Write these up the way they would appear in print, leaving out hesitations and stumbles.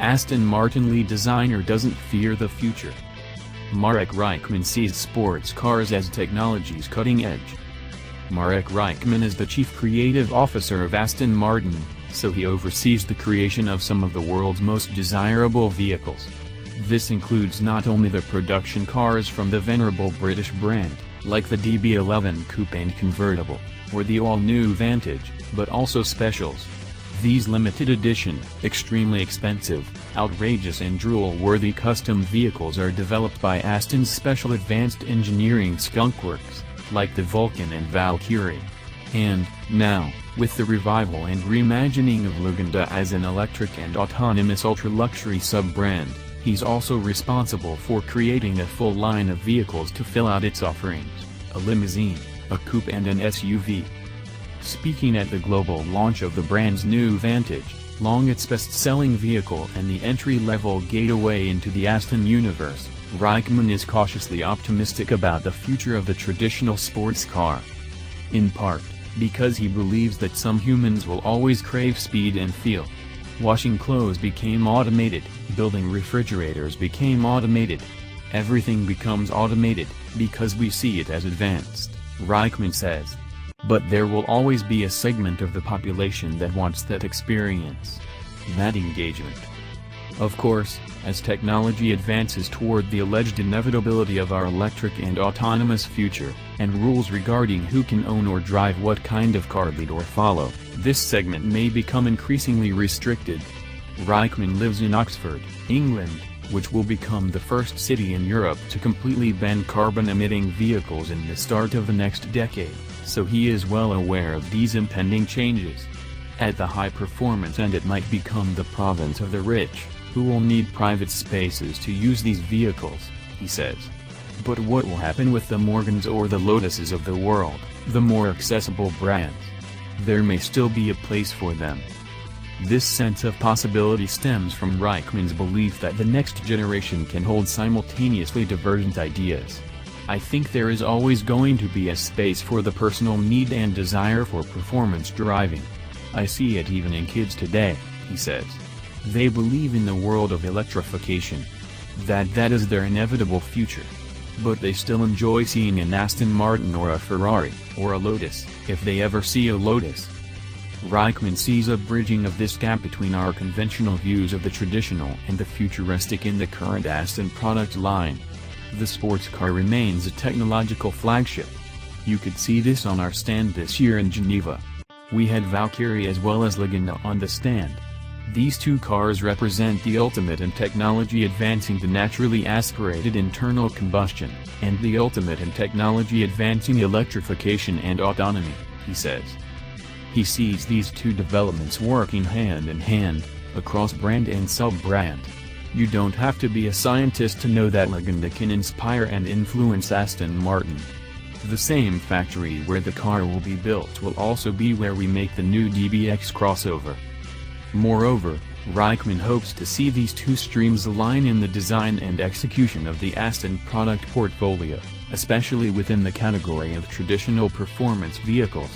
Aston Martin lead designer doesn't fear the future. Marek Reichman sees sports cars as technology's cutting edge. Marek Reichman is the chief creative officer of Aston Martin, so he oversees the creation of some of the world's most desirable vehicles. This includes not only the production cars from the venerable British brand, like the DB11 coupe and convertible, or the all-new Vantage, but also specials. These limited edition, extremely expensive, outrageous and drool-worthy custom vehicles are developed by Aston's special advanced engineering skunkworks, like the Vulcan and Valkyrie. And, now, with the revival and reimagining of Lagonda as an electric and autonomous ultra-luxury sub-brand, he's also responsible for creating a full line of vehicles to fill out its offerings, a limousine, a coupe and an SUV. Speaking at the global launch of the brand's new Vantage, long its best-selling vehicle and the entry-level gateway into the Aston universe, Reichman is cautiously optimistic about the future of the traditional sports car. In part, because he believes that some humans will always crave speed and feel. Washing clothes became automated, building refrigerators became automated. Everything becomes automated, because we see it as advanced, Reichman says. But there will always be a segment of the population that wants that experience. That engagement. Of course, as technology advances toward the alleged inevitability of our electric and autonomous future, and rules regarding who can own or drive what kind of car lead or follow, this segment may become increasingly restricted. Reichman lives in Oxford, England, which will become the first city in Europe to completely ban carbon-emitting vehicles in the start of the next decade, so he is well aware of these impending changes. At the high performance end, it might become the province of the rich, who will need private spaces to use these vehicles, he says. But what will happen with the Morgans or the Lotuses of the world, the more accessible brands? There may still be a place for them. This sense of possibility stems from Reichman's belief that the next generation can hold simultaneously divergent ideas. I think there is always going to be a space for the personal need and desire for performance driving. I see it even in kids today, he says. They believe in the world of electrification. That is their inevitable future. But they still enjoy seeing an Aston Martin or a Ferrari, or a Lotus, if they ever see a Lotus. Reichman sees a bridging of this gap between our conventional views of the traditional and the futuristic in the current Aston product line. The sports car remains a technological flagship. You could see this on our stand this year in Geneva. We had Valkyrie as well as Lagonda on the stand. These two cars represent the ultimate in technology advancing the naturally aspirated internal combustion, and the ultimate in technology advancing electrification and autonomy, he says. He sees these two developments working hand in hand, across brand and sub-brand. You don't have to be a scientist to know that Lagonda can inspire and influence Aston Martin. The same factory where the car will be built will also be where we make the new DBX crossover. Moreover, Reichman hopes to see these two streams align in the design and execution of the Aston product portfolio, especially within the category of traditional performance vehicles.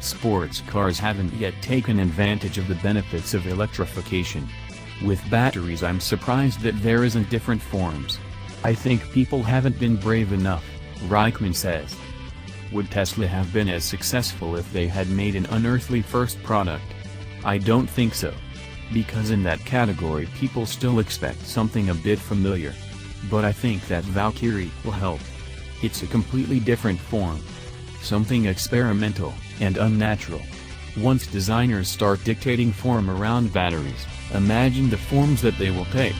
Sports cars haven't yet taken advantage of the benefits of electrification. With batteries, I'm surprised that there isn't different forms. I think people haven't been brave enough, Reichman says. Would Tesla have been as successful if they had made an unearthly first product? I don't think so. Because in that category people still expect something a bit familiar. But I think that Valkyrie will help. It's a completely different form. Something experimental, and unnatural. Once designers start dictating form around batteries, imagine the forms that they will take.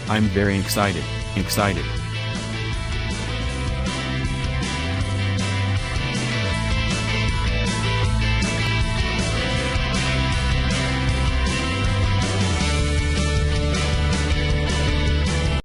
I'm very excited.